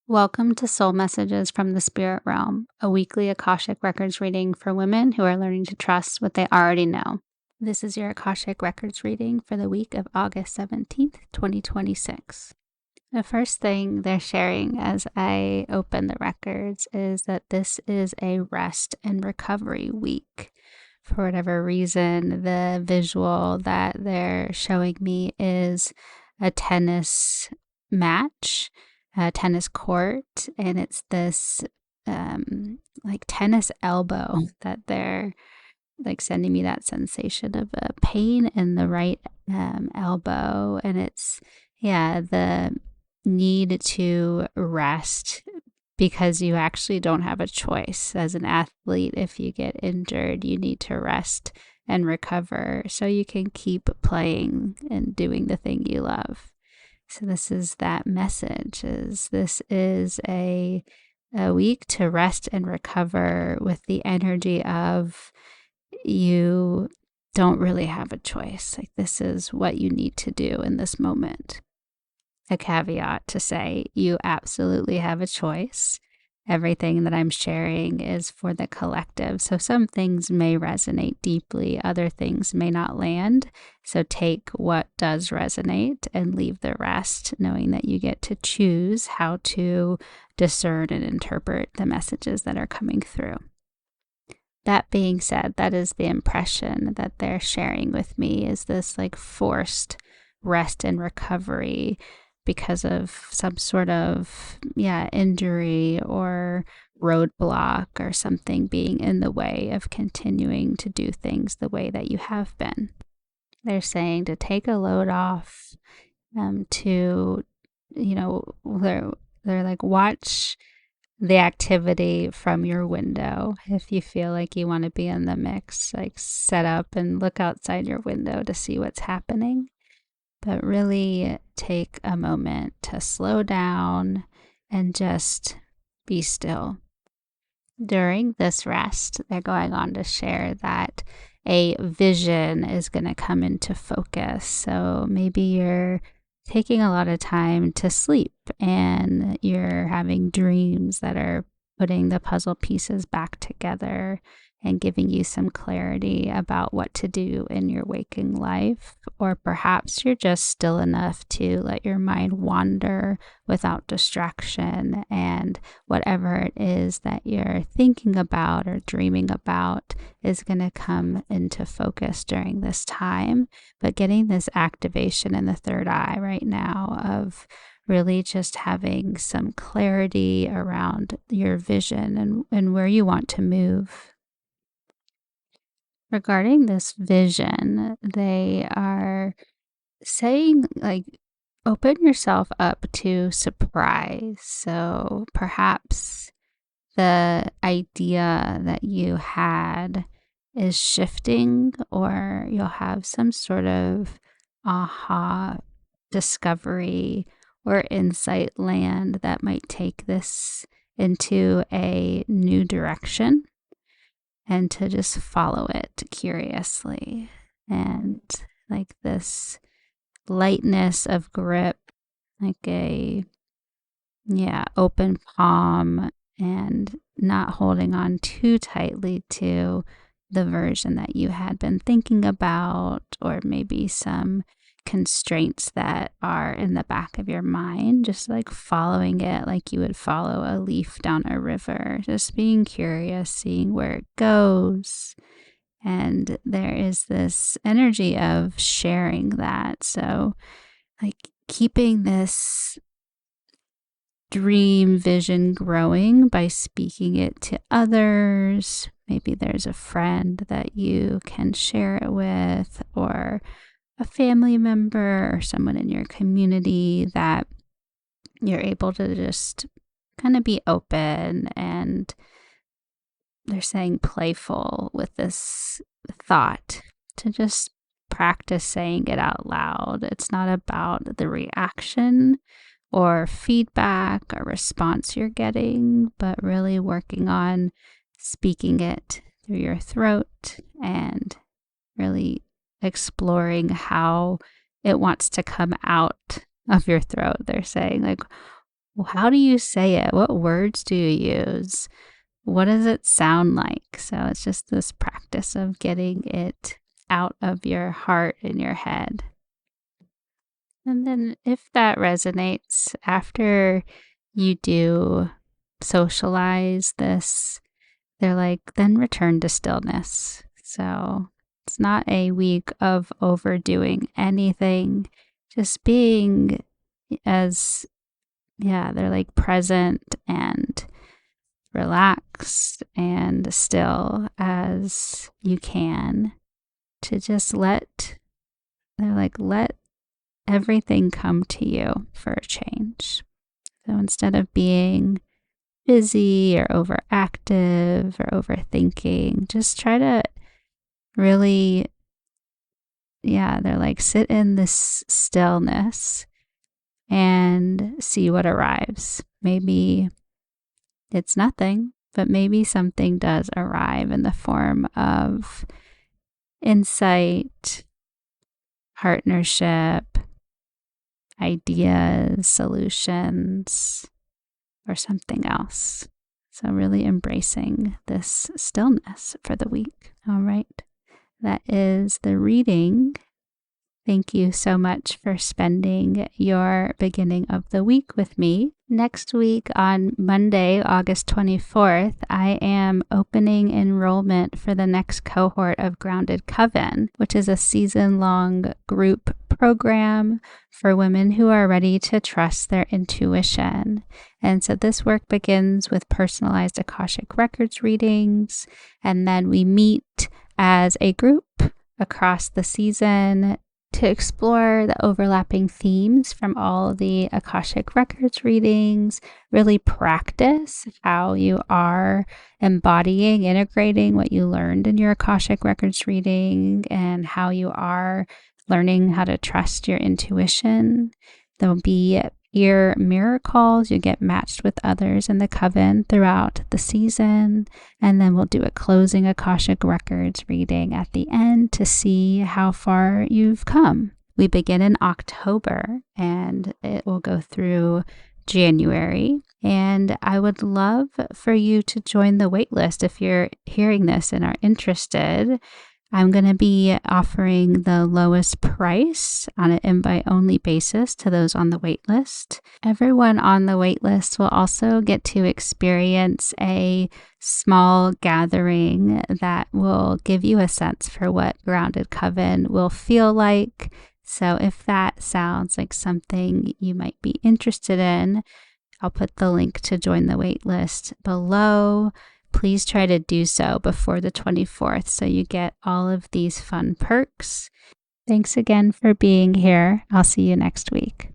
Welcome to Soul Messages from the Spirit Realm, a weekly Akashic Records reading for women who are learning to trust what they already know. This is your Akashic Records reading for the week of August 17th, 2026. The first thing they're sharing as I open the records is that this is a rest and recovery week. For whatever reason, the visual that they're showing me is a tennis match, a tennis court, and it's this like tennis elbow that they're like sending me that sensation of a pain in the right elbow. And it's, the need to rest because you actually don't have a choice. As an athlete, if you get injured, you need to rest and recover so you can keep playing and doing the thing you love. So this is that message, is this is a week to rest and recover with the energy of you don't really have a choice. Like, this is what you need to do in this moment. A caveat to say you absolutely have a choice. Everything that I'm sharing is for the collective. So some things may resonate deeply, other things may not land. So take what does resonate and leave the rest, knowing that you get to choose how to discern and interpret the messages that are coming through. That being said, that is the impression that they're sharing with me, is this like forced rest and recovery because of some sort of, injury or roadblock or something being in the way of continuing to do things the way that you have been. They're saying to take a load off, to, they're like, watch the activity from your window. If you feel like you want to be in the mix, like set up and look outside your window to see what's happening. But really take a moment to slow down and just be still. During this rest, they're going on to share that a vision is going to come into focus. So maybe you're taking a lot of time to sleep and you're having dreams that are putting the puzzle pieces back together and giving you some clarity about what to do in your waking life. Or perhaps you're just still enough to let your mind wander without distraction, and whatever it is that you're thinking about or dreaming about is going to come into focus during this time. But getting this activation in the third eye right now of really just having some clarity around your vision and where you want to move. Regarding this vision, they are saying, like, open yourself up to surprise. So perhaps the idea that you had is shifting, or you'll have some sort of aha discovery or insight land that might take this into a new direction, and to just follow it curiously. And like this lightness of grip, like a, open palm, and not holding on too tightly to the version that you had been thinking about, or maybe some constraints that are in the back of your mind, just like following it like you would follow a leaf down a river, just being curious, seeing where it goes. And there is this energy of sharing that. So, like, keeping this dream vision growing by speaking it to others. Maybe there's a friend that you can share it with, or a family member or someone in your community that you're able to just kind of be open, and they're saying playful with this thought, to just practice saying it out loud. It's not about the reaction or feedback or response you're getting, but really working on speaking it through your throat and really exploring how it wants to come out of your throat. They're saying, like, how do you say it? What words do you use? What does it sound like? So it's just this practice of getting it out of your heart and your head. And then if that resonates, after you do socialize this, they're like, then return to stillness. So it's not a week of overdoing anything, just being as, they're like present and relaxed and still as you can, to just let everything come to you for a change. So instead of being busy or overactive or overthinking, just try to really, they're like, sit in this stillness and see what arrives. Maybe it's nothing, but maybe something does arrive in the form of insight, partnership, ideas, solutions, or something else. So really embracing this stillness for the week. All right. That is the reading. Thank you so much for spending your beginning of the week with me. Next week on Monday, August 24th, I am opening enrollment for the next cohort of Grounded Coven, which is a season-long group program for women who are ready to trust their intuition. And so this work begins with personalized Akashic Records readings, and then we meet as a group across the season to explore the overlapping themes from all the Akashic Records readings, really practice how you are embodying, integrating what you learned in your Akashic Records reading, and how you are learning how to trust your intuition. There'll be peer mirror calls. You get matched with others in the coven throughout the season. And then we'll do a closing Akashic Records reading at the end to see how far you've come. We begin in October and it will go through January. And I would love for you to join the waitlist if you're hearing this and are interested. I'm going to be offering the lowest price on an invite-only basis to those on the waitlist. Everyone on the waitlist will also get to experience a small gathering that will give you a sense for what Grounded Coven will feel like. So if that sounds like something you might be interested in, I'll put the link to join the waitlist below. Please try to do so before the 24th so you get all of these fun perks. Thanks again for being here. I'll see you next week.